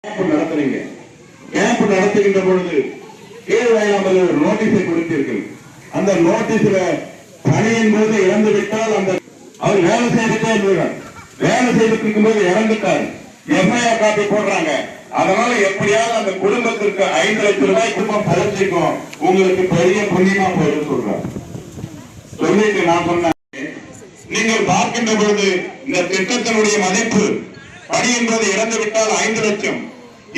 நடத்துறீங்க. கேம்ப் நடத்துகின்ற பொழுது கீழ்வயலாமல் ஒரு நோட்டீஸை கொடுத்தீர்கள். அந்த நோட்டீஸ்ல பணியின் போது இறந்து விட்டால் அந்த அவர் வேலை செய்துட்டே இருந்தார். வேலை செய்துட்டு இருக்கும்போது இறந்துட்டார். எஃப்ஐஆர் காப்பி போடுறாங்க. அதனால எப்படியாவது அந்த குடும்பத்திற்கு 5 லட்சம் ரூபாய் குடும்பம் பறிச்சிக்கும், உங்களுக்கு பெரிய புண்ணியமா போயிடும் சொல்றார். சொல்லிட்டு நான் சொன்னேன், நீங்கள் பார்க்கின்ற பொழுது இந்த திட்டத்தினுடைய மதிப்பு பணி என்பது இறந்து விட்டால் 5 லட்சம்.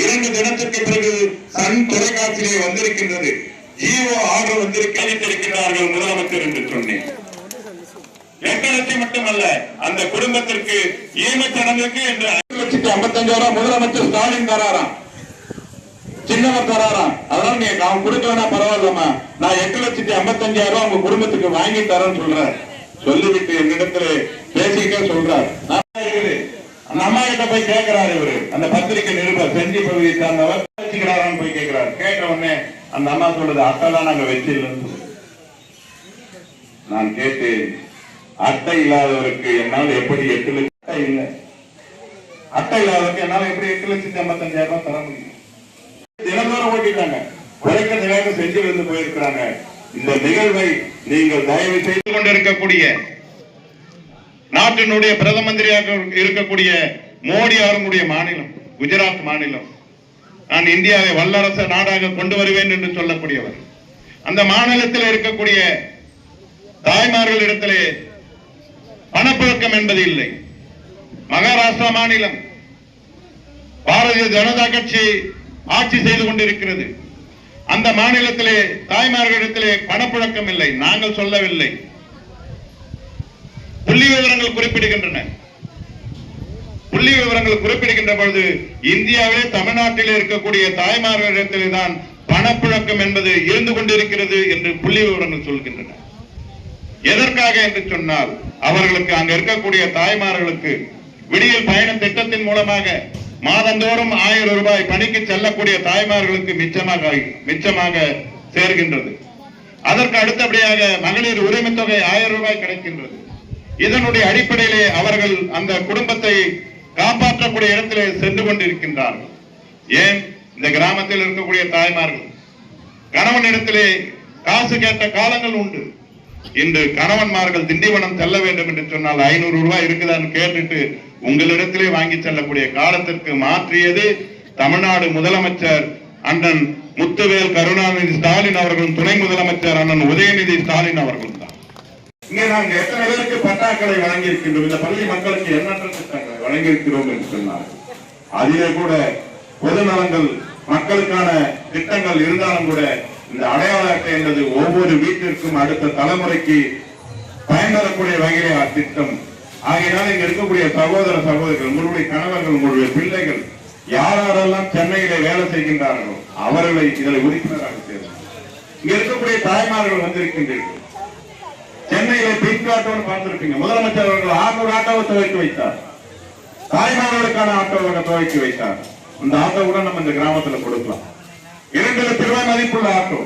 2 தினத்திற்கு பிறகு சன் தொலைக்காட்சியிலே வந்திருக்கின்றது. ஜிஓ ஆர்டர் வந்திருக்கிறார்கள் முதலமைச்சர் என்று சொன்னேன். 8 லட்சம் மட்டுமல்ல, அந்த குடும்பத்திற்கு ஈமச்சடங்குக்கு என்று 5,55,000 முதலமைச்சர் ஸ்டாலின் தராராம், சின்னவர் தராராம். அதனால நீங்க அவன் கொடுக்கலன்னா பரவாயில்லமா, நான் 8,55,000 உங்க குடும்பத்துக்கு வாங்கி தரேன்னு சொல்றார். சொல்லிவிட்டு என்னிடத்துல பேசிக்க சொல்றார். அந்த அம்மா கிட்ட போய் கேட்கிறாரு இவரு, அந்த பத்திரிகை நிருபர் செஞ்சி பகுதியை சார்ந்தவர் வச்சுக்கிறாரான்னு போய் கேட்கிறாரு. கேட்ட உடனே அந்த அம்மா சொல்றது, அட்டைலாம் நாங்க வச்சிடலன்னு. நான் கேட்டேன், அட்டை இல்லாதவருக்கு என்னால் எப்படி 8 லட்சம் அட்டை இல்லை, அட்டை இல்லாதவருக்கு என்னால எப்படி 8,55,000 தர முடியும்? தினந்தோறும் ஓட்டிட்டாங்க, குறைக்கிறதுக்காக செஞ்சிலிருந்து போயிருக்கிறாங்க. இந்த நிகழ்வை நீங்கள் தயவு செய்து கொண்டிருக்கக்கூடிய நாட்டினுடைய பிரதம மந்திரியாக இருக்கக்கூடிய மோடி அவர்களுடைய மாநிலம் குஜராத் மாநிலம். நான் இந்தியாவை வல்லரசு நாடாக கொண்டு வருவேன் என்று சொல்லக்கூடியவர். அந்த மாநிலத்தில் இருக்கக்கூடிய தாய்மார்களிடத்திலே பணப்புழக்கம் என்பது இல்லை. மகாராஷ்டிரா மாநிலம் பாரதிய ஜனதா கட்சி ஆட்சி செய்து கொண்டிருக்கிறது. அந்த மாநிலத்திலே தாய்மார்களிடத்திலே பணப்புழக்கம் இல்லை. நாங்கள் சொல்லவில்லை, புள்ளி விவரங்கள் குறிப்பிடுகின்றன. புள்ளி விவரங்கள் குறிப்பிடுகின்ற பொழுது இந்தியாவிலே தமிழ்நாட்டில் இருக்கக்கூடிய தாய்மார்களிடத்திலே தான் பணப்புழக்கம் என்பது இருந்து கொண்டிருக்கிறது என்று புள்ளி விவரங்கள் சொல்கின்றன. எதற்காக என்று சொன்னால், அவர்களுக்கு அங்க இருக்கக்கூடிய தாய்மார்களுக்கு விடியல் பயண திட்டத்தின் மூலமாக மாதந்தோறும் 1000 ரூபாய் பணிக்கு செல்லக்கூடிய தாய்மார்களுக்கு மிச்சமாக சேர்கின்றது. அதற்கு அடுத்தபடியாக மகளிர் உரிமை தொகை 1000 ரூபாய் கிடைக்கின்றது. இதனுடைய அடிப்படையிலே அவர்கள் அந்த குடும்பத்தை காப்பாற்றக்கூடிய இடத்திலே சென்று கொண்டிருக்கின்றார்கள். ஏன், இந்த கிராமத்தில் இருக்கக்கூடிய தாய்மார்கள் கணவனிடத்திலே காசு கேட்ட காலங்கள் உண்டு. இன்று கணவன்மார்கள் திண்டிவனம் செல்ல வேண்டும் என்று சொன்னால் 500 ரூபாய் இருக்குதான்னு கேட்டுட்டு உங்களிடத்திலே வாங்கி செல்லக்கூடிய காலத்திற்கு மாற்றியது தமிழ்நாடு முதலமைச்சர் அண்ணன் முத்துவேல் கருணாநிதி ஸ்டாலின் அவர்களும் துணை முதலமைச்சர் அண்ணன் உதயநிதி ஸ்டாலின் அவர்களும் தான். இங்கே நாங்கள் எத்தனை பேருக்கு பட்டாக்களை வழங்கி இருக்கின்றோம், இந்த பள்ளி மக்களுக்கு எண்ணற்ற திட்டங்களை வழங்கி இருக்கிறோம் என்று சொன்னார். அதிலே கூட பொது நலங்கள் மக்களுக்கான திட்டங்கள் இருந்தாலும் கூட இந்த அடையாள அட்டை என்பது ஒவ்வொரு வீட்டிற்கும் அடுத்த தலைமுறைக்கு பயன்பெறக்கூடிய வகையிலே திட்டம். ஆகையினால் இங்க இருக்கக்கூடிய சகோதர சகோதரிகள், உங்களுடைய கணவர்கள், உங்களுடைய பிள்ளைகள் யாரெல்லாம் சென்னையிலே வேலை செய்கின்றார்களோ அவர்களை இதில் உறுப்பினராக சேர்ந்து இங்க இருக்கக்கூடிய தாய்மார்கள் வந்திருக்கின்றீர்கள். சென்னையில பிங்க் ஆட்டோன்னு பார்த்திருப்பீங்க. முதலமைச்சர் அவர்கள் 600 ஆட்டோவை துவக்கி வைத்தார். தாய்மார்களுக்கான ஆட்டோவை துவக்கி வைத்தார். அந்த ஆட்டோ கூட நம்ம இந்த கிராமத்தில் கொடுக்கலாம். 2 லட்சம் ரூபாய் மதிப்புள்ள ஆட்டோ,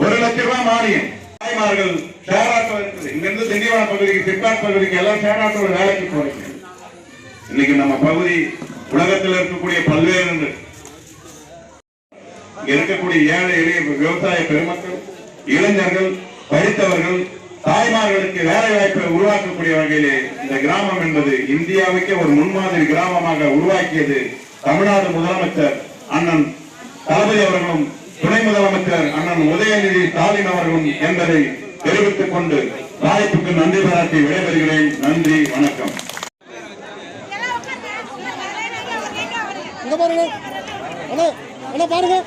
1 லட்சம் ரூபாய் மானியம். தாய்மார்கள் ஷேர் ஆட்டோ இருக்குது. இங்க இருந்து திண்டிவனம் பகுதிக்கு, சிப்காட் பகுதிக்கு எல்லாம் ஷேர் ஆட்டோ வேலைக்கு போறீங்க. இன்னைக்கு நம்ம பகுதி உலகத்தில் இருக்கக்கூடிய பல்வேறு இங்க இருக்கக்கூடிய ஏழை எளிய விவசாய பெருமக்கள், இளைஞர்கள், படித்தவர்கள், தாய்மார்களுக்கு வேலை வாய்ப்பை உருவாக்கக்கூடிய வகையிலே இந்த கிராமம் என்பது இந்தியாவுக்கே ஒரு முன்மாதிரி கிராமமாக உருவாக்கியது தமிழ்நாடு முதலமைச்சர் அண்ணன் தளபதி அவர்களும் துணை முதலமைச்சர் அண்ணன் உதயநிதி ஸ்டாலின் அவர்களும் என்பதை தெரிவித்துக் கொண்டு வாய்ப்புக்கு நன்றி பாராட்டி விடைபெறுகிறேன். நன்றி, வணக்கம். பாருங்க